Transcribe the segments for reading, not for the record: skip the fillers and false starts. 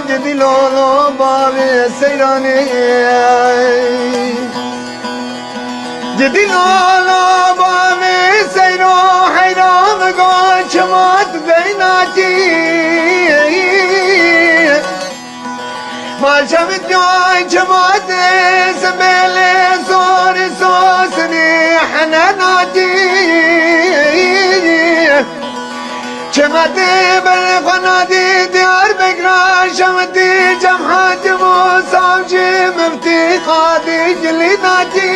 جدي لالا باب سيراني جدي لالا باب سيرو حيرام قال شمات بيناتي ما شمت جاي شمات سبيل صور صوصني حناناتي شمتي بالقنادي ديار بقرا شمتي جمحات موسى مفتي قادي جليناتي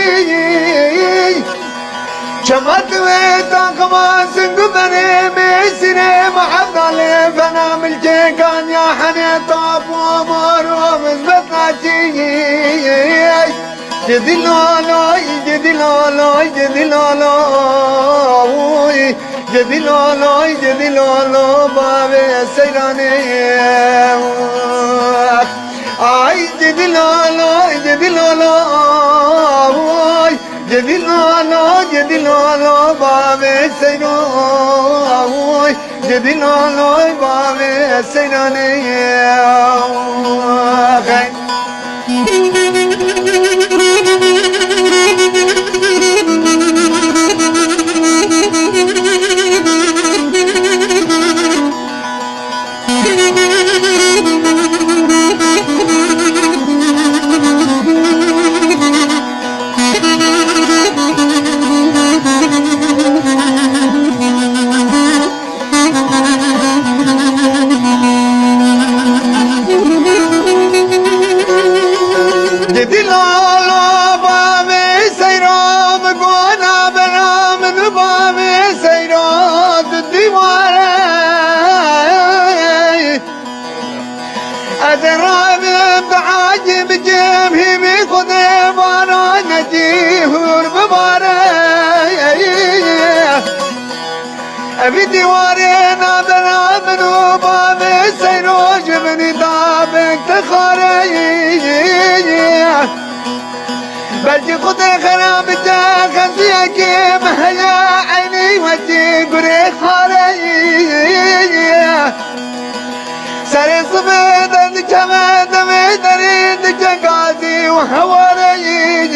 شمت ويتاك ما سنق بني ميسري محمد علي فنا ملكي كان يا حني طاب ومر ومزبطناتي جدي لالا جدي لالا جدي لالا جدي لالا جدي لالا باب سيراني اي جدي لالا جدي لالا جدي لالا جدي لالا باب سيراني جدي لالا باب سيراني أبي ديوارينا بنا منو باب سيروج من دابك تخاري بلجي خدي خرابتا خزيك مهيا عيني ودي قري خاري سري صبيدا دجمد ميدري دجقاتي وحواري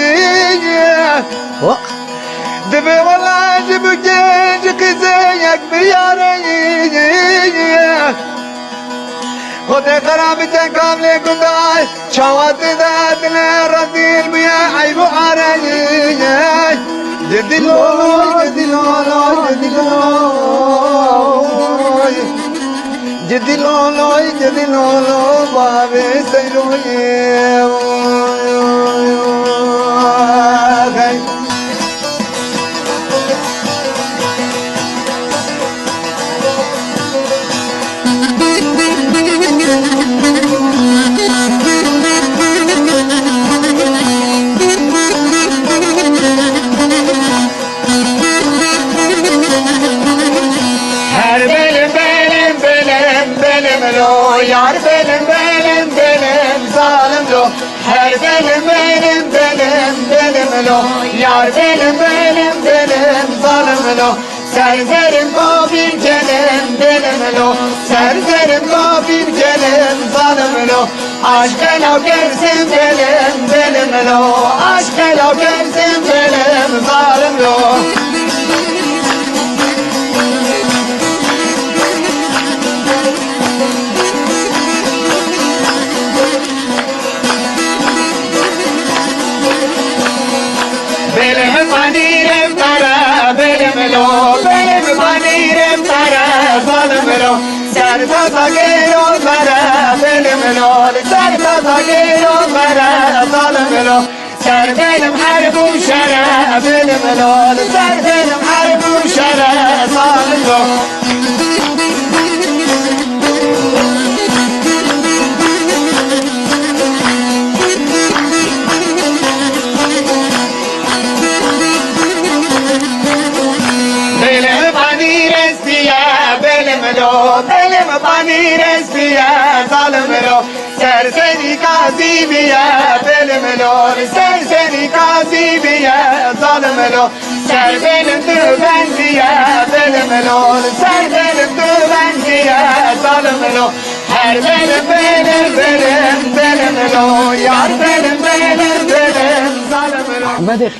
دبي والله جيب جيج قزيك بياري خدي قرابتك كاملة قداي شواتي ذاتنا رذيل بيا عيبو عري جدي لولو جدي لولو جدي لولو جدي لولو جدي لولو بابي سيروي yar benim zalim lo her benim lo yar benim zalim lo serzerim kabir celim benim lo serzerim kabir celim zalim lo aşk ela gelsin benim lo aşk ela gelsin benim zalim lo benim panirim tara benim panirim tara zalim lo serta tagero tara benim lo serta tagero tara zalim lo ser benim harbu şara benim lo ser benim harbu şara zalim lo panir espiye belim lo belim panir espiye zalim lo serseri kazi biye belim lo serseri kazi biye zalim lo ser benim düvenziye belim lo ser benim düvenziye zalim lo her benim lo yar benim zalim lo